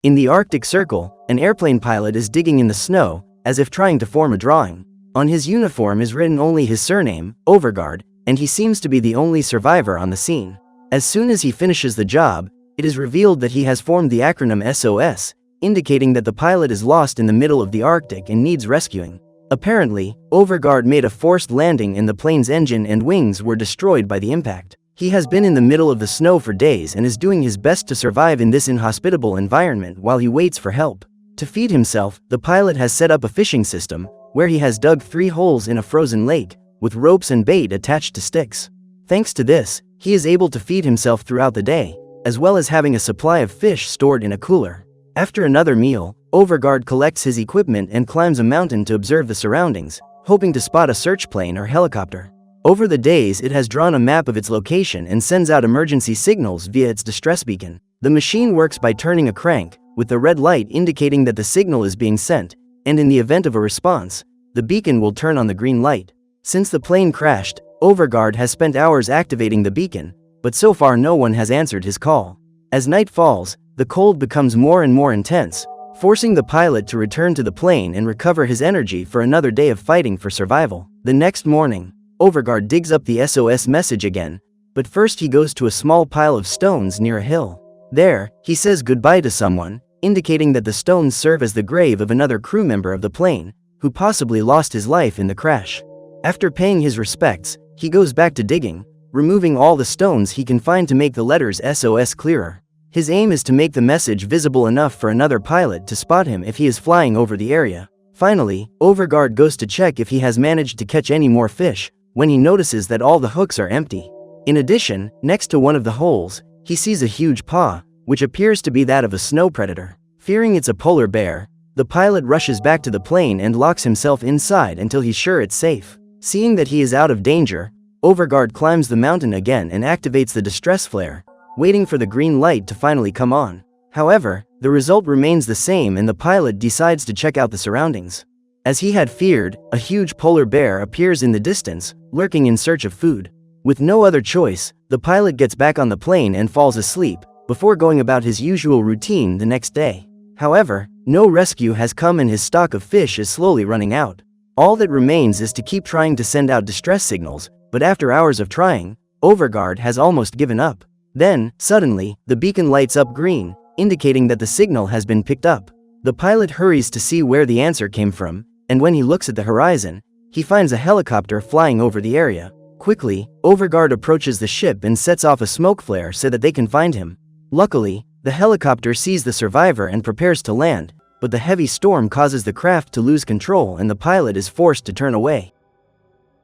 In the Arctic Circle, an airplane pilot is digging in the snow, as if trying to form a drawing. On his uniform is written only his surname, Overgaard, and he seems to be the only survivor on the scene. As soon as he finishes the job, it is revealed that he has formed the acronym SOS, indicating that the pilot is lost in the middle of the Arctic and needs rescuing. Apparently, Overgaard made a forced landing and the plane's engine and wings were destroyed by the impact. He has been in the middle of the snow for days and is doing his best to survive in this inhospitable environment while he waits for help. To feed himself, the pilot has set up a fishing system, where he has dug 3 holes in a frozen lake, with ropes and bait attached to sticks. Thanks to this, he is able to feed himself throughout the day, as well as having a supply of fish stored in a cooler. After another meal, Overgaard collects his equipment and climbs a mountain to observe the surroundings, hoping to spot a search plane or helicopter. Over the days, it has drawn a map of its location and sends out emergency signals via its distress beacon. The machine works by turning a crank, with the red light indicating that the signal is being sent, and in the event of a response, the beacon will turn on the green light. Since the plane crashed, Overgaard has spent hours activating the beacon, but so far no one has answered his call. As night falls, the cold becomes more and more intense, forcing the pilot to return to the plane and recover his energy for another day of fighting for survival. The next morning, Overgaard digs up the SOS message again, but first he goes to a small pile of stones near a hill. There, he says goodbye to someone, indicating that the stones serve as the grave of another crew member of the plane, who possibly lost his life in the crash. After paying his respects, he goes back to digging, removing all the stones he can find to make the letters SOS clearer. His aim is to make the message visible enough for another pilot to spot him if he is flying over the area. Finally, Overgaard goes to check if he has managed to catch any more fish, when he notices that all the hooks are empty. In addition, next to one of the holes, he sees a huge paw, which appears to be that of a snow predator. Fearing it's a polar bear, the pilot rushes back to the plane and locks himself inside until he's sure it's safe. Seeing that he is out of danger, Overgaard climbs the mountain again and activates the distress flare, waiting for the green light to finally come on. However, the result remains the same and the pilot decides to check out the surroundings. As he had feared, a huge polar bear appears in the distance, lurking in search of food. With no other choice, the pilot gets back on the plane and falls asleep, before going about his usual routine the next day. However, no rescue has come and his stock of fish is slowly running out. All that remains is to keep trying to send out distress signals, but after hours of trying, Overgaard has almost given up. Then, suddenly, the beacon lights up green, indicating that the signal has been picked up. The pilot hurries to see where the answer came from, and when he looks at the horizon, he finds a helicopter flying over the area. Quickly, Overgaard approaches the ship and sets off a smoke flare so that they can find him. Luckily, the helicopter sees the survivor and prepares to land, but the heavy storm causes the craft to lose control and the pilot is forced to turn away.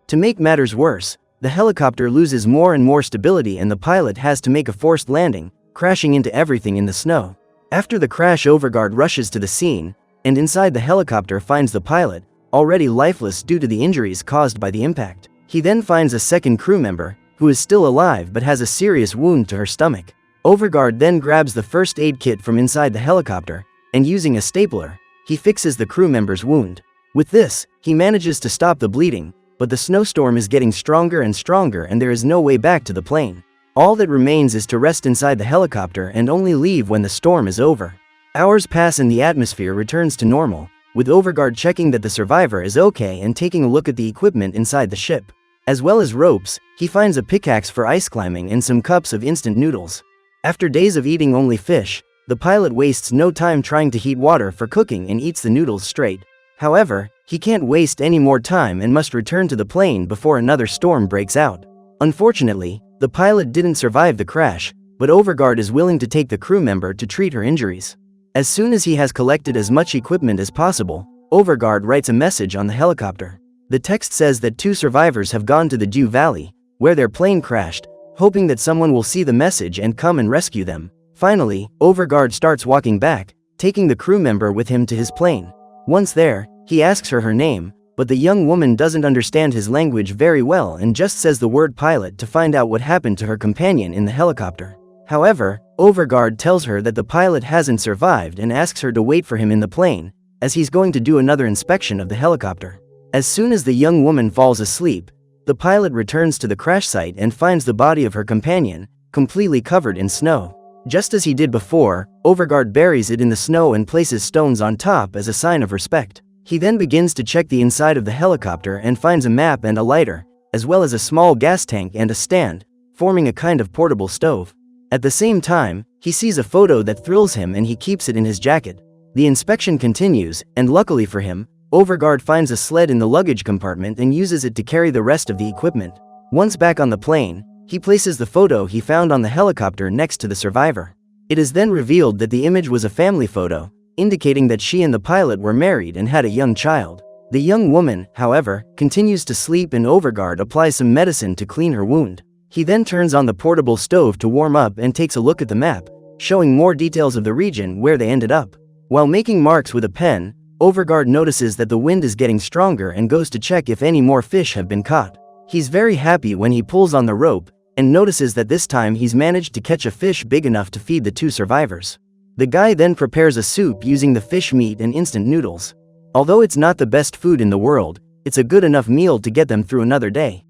To make matters worse, the helicopter loses more and more stability and the pilot has to make a forced landing, crashing into everything in the snow. After the crash, Overgaard rushes to the scene, and inside the helicopter finds the pilot, already lifeless due to the injuries caused by the impact. He then finds a second crew member, who is still alive but has a serious wound to her stomach. Overgaard then grabs the first aid kit from inside the helicopter, and using a stapler, he fixes the crew member's wound. With this, he manages to stop the bleeding, but the snowstorm is getting stronger and stronger and there is no way back to the plane. All that remains is to rest inside the helicopter and only leave when the storm is over. Hours pass and the atmosphere returns to normal, with Overgaard checking that the survivor is okay and taking a look at the equipment inside the ship. As well as ropes, he finds a pickaxe for ice climbing and some cups of instant noodles. After days of eating only fish, the pilot wastes no time trying to heat water for cooking and eats the noodles straight. However, he can't waste any more time and must return to the plane before another storm breaks out. Unfortunately, the pilot didn't survive the crash, but Overgaard is willing to take the crew member to treat her injuries. As soon as he has collected as much equipment as possible, Overgaard writes a message on the helicopter. The text says that 2 survivors have gone to the Dew Valley, where their plane crashed, hoping that someone will see the message and come and rescue them. Finally, Overgaard starts walking back, taking the crew member with him to his plane. Once there, he asks her name, but the young woman doesn't understand his language very well and just says the word pilot to find out what happened to her companion in the helicopter. However, Overgaard tells her that the pilot hasn't survived and asks her to wait for him in the plane, as he's going to do another inspection of the helicopter. As soon as the young woman falls asleep, the pilot returns to the crash site and finds the body of her companion, completely covered in snow. Just as he did before, Overgard buries it in the snow and places stones on top as a sign of respect. He then begins to check the inside of the helicopter and finds a map and a lighter, as well as a small gas tank and a stand, forming a kind of portable stove. At the same time, he sees a photo that thrills him and he keeps it in his jacket. The inspection continues, and luckily for him, Overgard finds a sled in the luggage compartment and uses it to carry the rest of the equipment. Once back on the plane, he places the photo he found on the helicopter next to the survivor. It is then revealed that the image was a family photo, indicating that she and the pilot were married and had a young child. The young woman, however, continues to sleep and Overgard applies some medicine to clean her wound. He then turns on the portable stove to warm up and takes a look at the map, showing more details of the region where they ended up. While making marks with a pen, Overgard notices that the wind is getting stronger and goes to check if any more fish have been caught. He's very happy when he pulls on the rope and notices that this time he's managed to catch a fish big enough to feed the 2 survivors. The guy then prepares a soup using the fish meat and instant noodles. Although it's not the best food in the world, it's a good enough meal to get them through another day.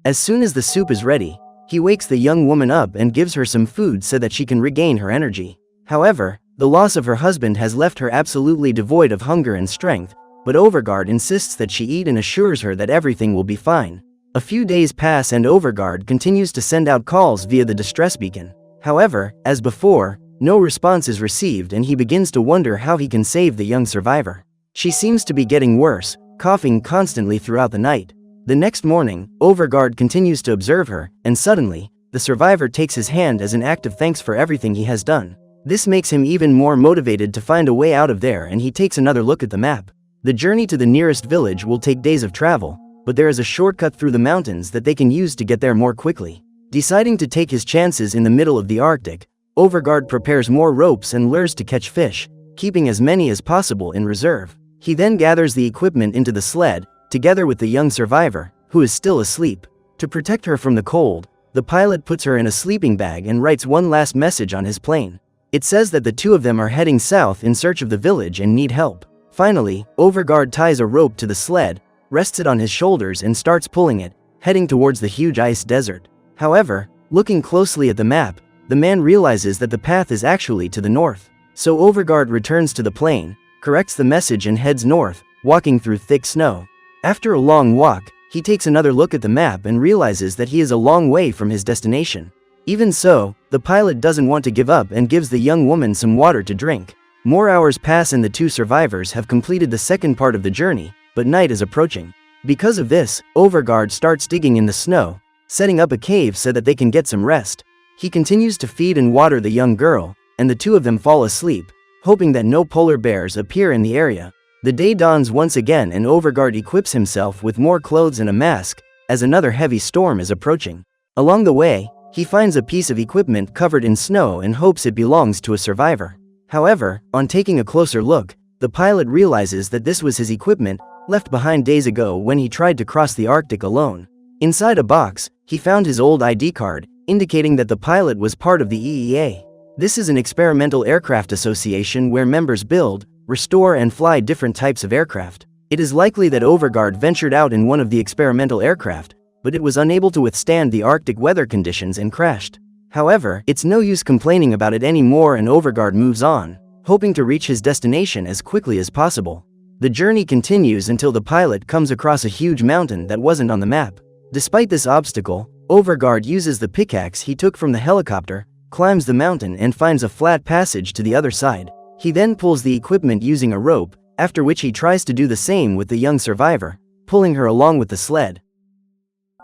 As soon as the soup is ready, he wakes the young woman up and gives her some food so that she can regain her energy. However, the loss of her husband has left her absolutely devoid of hunger and strength, but Overgard insists that she eat and assures her that everything will be fine. A few days pass and Overgard continues to send out calls via the distress beacon. However, as before, no response is received and he begins to wonder how he can save the young survivor. She seems to be getting worse, coughing constantly throughout the night. The next morning, Overgard continues to observe her, and suddenly, the survivor takes his hand as an act of thanks for everything he has done. This makes him even more motivated to find a way out of there and he takes another look at the map. The journey to the nearest village will take days of travel, but there is a shortcut through the mountains that they can use to get there more quickly. Deciding to take his chances in the middle of the Arctic, Overgard prepares more ropes and lures to catch fish, keeping as many as possible in reserve. He then gathers the equipment into the sled, together with the young survivor, who is still asleep. To protect her from the cold, the pilot puts her in a sleeping bag and writes one last message on his plane. It says that the 2 of them are heading south in search of the village and need help. Finally, Overgard ties a rope to the sled, rests it on his shoulders and starts pulling it, heading towards the huge ice desert. However, looking closely at the map, the man realizes that the path is actually to the north. So Overgard returns to the plane, corrects the message and heads north, walking through thick snow. After a long walk, he takes another look at the map and realizes that he is a long way from his destination. Even so, the pilot doesn't want to give up and gives the young woman some water to drink. More hours pass and the 2 survivors have completed the second part of the journey, but night is approaching. Because of this, Overgard starts digging in the snow, setting up a cave so that they can get some rest. He continues to feed and water the young girl, and the 2 of them fall asleep, hoping that no polar bears appear in the area. The day dawns once again and Overgard equips himself with more clothes and a mask, as another heavy storm is approaching. Along the way, he finds a piece of equipment covered in snow and hopes it belongs to a survivor. However, on taking a closer look, the pilot realizes that this was his equipment, left behind days ago when he tried to cross the Arctic alone. Inside a box, he found his old ID card, indicating that the pilot was part of the EEA. This is an experimental aircraft association where members build, restore and fly different types of aircraft. It is likely that Overgard ventured out in one of the experimental aircraft, but it was unable to withstand the Arctic weather conditions and crashed. However, it's no use complaining about it anymore and Overgard moves on, hoping to reach his destination as quickly as possible. The journey continues until the pilot comes across a huge mountain that wasn't on the map. Despite this obstacle, Overgard uses the pickaxe he took from the helicopter, climbs the mountain and finds a flat passage to the other side. He then pulls the equipment using a rope, after which he tries to do the same with the young survivor, pulling her along with the sled.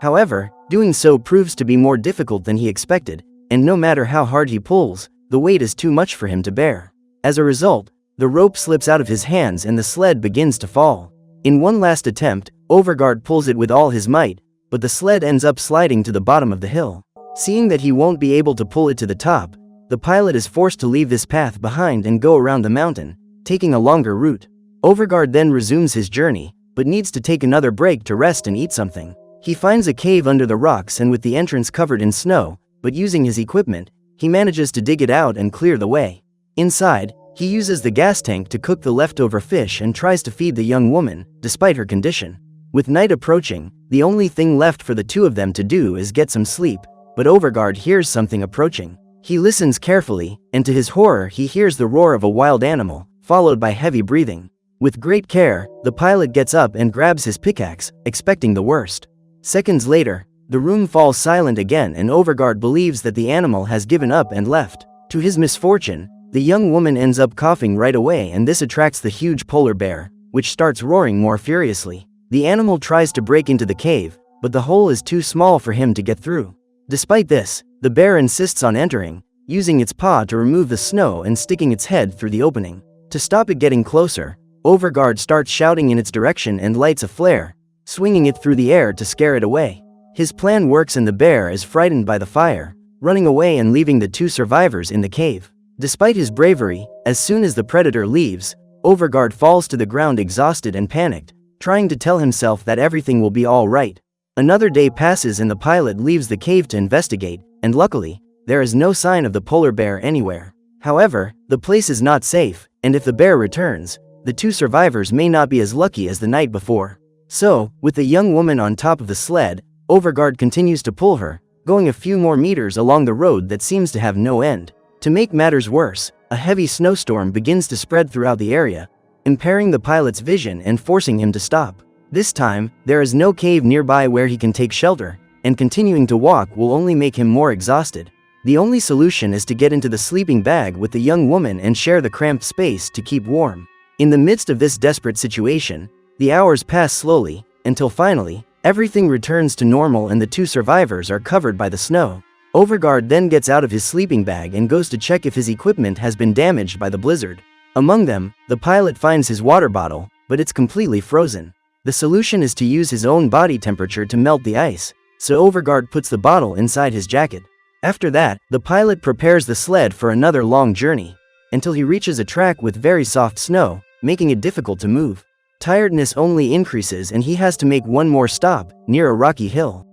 However, doing so proves to be more difficult than he expected, and no matter how hard he pulls, the weight is too much for him to bear. As a result, the rope slips out of his hands and the sled begins to fall. In one last attempt, Overgard pulls it with all his might, but the sled ends up sliding to the bottom of the hill. Seeing that he won't be able to pull it to the top, the pilot is forced to leave this path behind and go around the mountain, taking a longer route. Overgard then resumes his journey, but needs to take another break to rest and eat something. He finds a cave under the rocks and with the entrance covered in snow, but using his equipment, he manages to dig it out and clear the way. Inside, he uses the gas tank to cook the leftover fish and tries to feed the young woman, despite her condition. With night approaching, the only thing left for the 2 of them to do is get some sleep, but Overgard hears something approaching. He listens carefully, and to his horror he hears the roar of a wild animal, followed by heavy breathing. With great care, the pilot gets up and grabs his pickaxe, expecting the worst. Seconds later, the room falls silent again and Overgaard believes that the animal has given up and left. To his misfortune, the young woman ends up coughing right away, and this attracts the huge polar bear, which starts roaring more furiously. The animal tries to break into the cave, but the hole is too small for him to get through. Despite this, the bear insists on entering, using its paw to remove the snow and sticking its head through the opening. To stop it getting closer, Overgaard starts shouting in its direction and lights a flare, swinging it through the air to scare it away. His plan works and the bear is frightened by the fire, running away and leaving the 2 survivors in the cave. Despite his bravery, as soon as the predator leaves, Overgaard falls to the ground exhausted and panicked, trying to tell himself that everything will be all right. Another day passes and the pilot leaves the cave to investigate, and luckily, there is no sign of the polar bear anywhere. However, the place is not safe, and if the bear returns, the 2 survivors may not be as lucky as the night before. So, with the young woman on top of the sled, Overgaard continues to pull her, going a few more meters along the road that seems to have no end. To make matters worse, a heavy snowstorm begins to spread throughout the area, impairing the pilot's vision and forcing him to stop. This time, there is no cave nearby where he can take shelter, and continuing to walk will only make him more exhausted. The only solution is to get into the sleeping bag with the young woman and share the cramped space to keep warm. In the midst of this desperate situation, the hours pass slowly, until finally, everything returns to normal and the 2 survivors are covered by the snow. Overgaard then gets out of his sleeping bag and goes to check if his equipment has been damaged by the blizzard. Among them, the pilot finds his water bottle, but it's completely frozen. The solution is to use his own body temperature to melt the ice, so Overgaard puts the bottle inside his jacket. After that, the pilot prepares the sled for another long journey, until he reaches a track with very soft snow, making it difficult to move. Tiredness only increases and he has to make one more stop, near a rocky hill.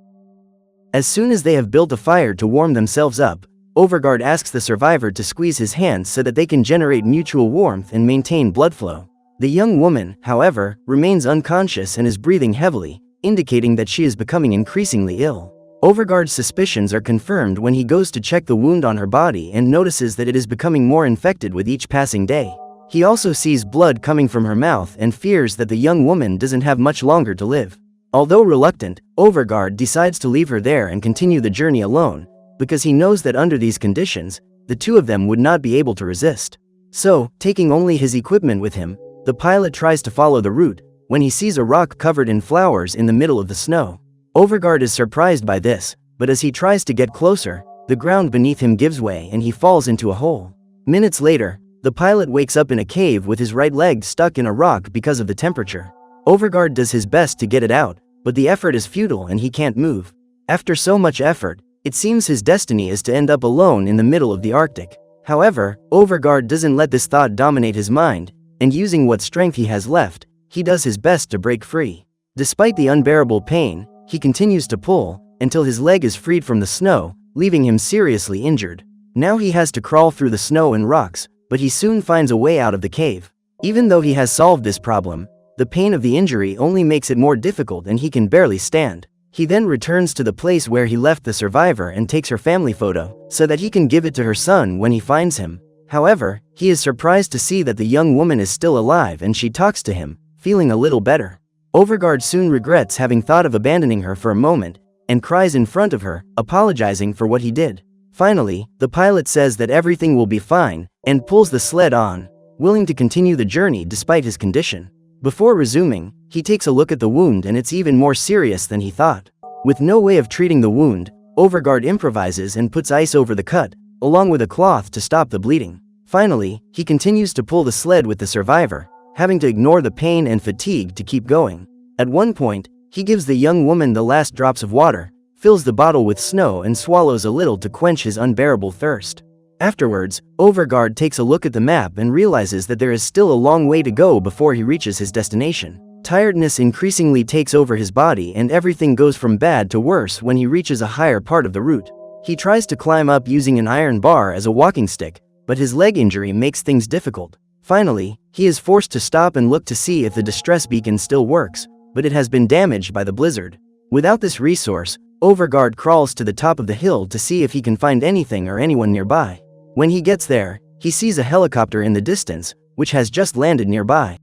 As soon as they have built a fire to warm themselves up, Overgaard asks the survivor to squeeze his hands so that they can generate mutual warmth and maintain blood flow. The young woman, however, remains unconscious and is breathing heavily, indicating that she is becoming increasingly ill. Overgaard's suspicions are confirmed when he goes to check the wound on her body and notices that it is becoming more infected with each passing day. He also sees blood coming from her mouth and fears that the young woman doesn't have much longer to live. Although reluctant, Overgaard decides to leave her there and continue the journey alone, because he knows that under these conditions, the 2 of them would not be able to resist. So, taking only his equipment with him, the pilot tries to follow the route, when he sees a rock covered in flowers in the middle of the snow. Overgaard is surprised by this, but as he tries to get closer, the ground beneath him gives way and he falls into a hole. Minutes later, the pilot wakes up in a cave with his right leg stuck in a rock because of the temperature. Overgaard does his best to get it out, but the effort is futile and he can't move. After so much effort, it seems his destiny is to end up alone in the middle of the Arctic. However, Overgaard doesn't let this thought dominate his mind, and using what strength he has left, he does his best to break free. Despite the unbearable pain, he continues to pull, until his leg is freed from the snow, leaving him seriously injured. Now he has to crawl through the snow and rocks, but he soon finds a way out of the cave. Even though he has solved this problem, the pain of the injury only makes it more difficult and he can barely stand. He then returns to the place where he left the survivor and takes her family photo, so that he can give it to her son when he finds him. However, he is surprised to see that the young woman is still alive and she talks to him, feeling a little better. Overgaard soon regrets having thought of abandoning her for a moment, and cries in front of her, apologizing for what he did. Finally, the pilot says that everything will be fine, and pulls the sled on, willing to continue the journey despite his condition. Before resuming, he takes a look at the wound and it's even more serious than he thought. With no way of treating the wound, Overgaard improvises and puts ice over the cut, along with a cloth to stop the bleeding. Finally, he continues to pull the sled with the survivor, having to ignore the pain and fatigue to keep going. At one point, he gives the young woman the last drops of water, fills the bottle with snow and swallows a little to quench his unbearable thirst. Afterwards, Overgaard takes a look at the map and realizes that there is still a long way to go before he reaches his destination. Tiredness increasingly takes over his body and everything goes from bad to worse when he reaches a higher part of the route. He tries to climb up using an iron bar as a walking stick, but his leg injury makes things difficult. Finally, he is forced to stop and look to see if the distress beacon still works, but it has been damaged by the blizzard. Without this resource, Overguard crawls to the top of the hill to see if he can find anything or anyone nearby. When he gets there, he sees a helicopter in the distance, which has just landed nearby.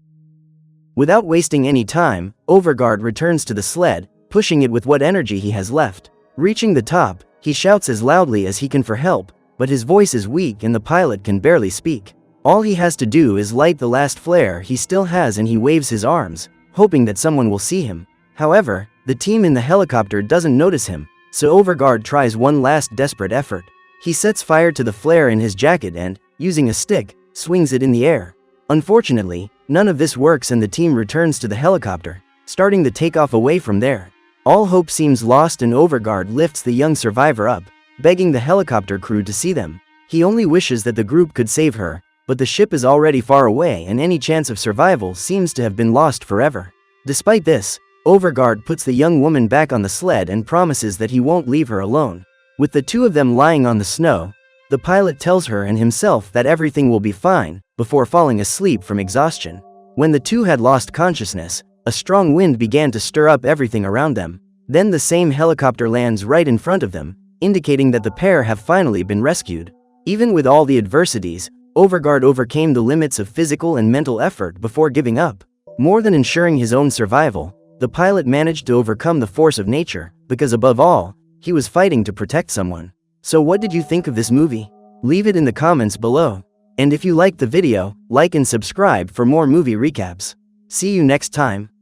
Without wasting any time, Overguard returns to the sled, pushing it with what energy he has left. Reaching the top, he shouts as loudly as he can for help, but his voice is weak and the pilot can barely speak. All he has to do is light the last flare he still has and he waves his arms, hoping that someone will see him. However, the team in the helicopter doesn't notice him, so Overguard tries one last desperate effort. He sets fire to the flare in his jacket and, using a stick, swings it in the air. Unfortunately, none of this works and the team returns to the helicopter, starting the takeoff away from there. All hope seems lost and Overguard lifts the young survivor up, begging the helicopter crew to see them. He only wishes that the group could save her, but the ship is already far away and any chance of survival seems to have been lost forever. Despite this, Overguard puts the young woman back on the sled and promises that he won't leave her alone. With the two of them lying on the snow, the pilot tells her and himself that everything will be fine, before falling asleep from exhaustion. When the two had lost consciousness, a strong wind began to stir up everything around them. Then the same helicopter lands right in front of them, indicating that the pair have finally been rescued. Even with all the adversities, Overguard overcame the limits of physical and mental effort before giving up. More than ensuring his own survival, the pilot managed to overcome the force of nature, because above all, he was fighting to protect someone. So what did you think of this movie? Leave it in the comments below. And if you liked the video, like and subscribe for more movie recaps. See you next time.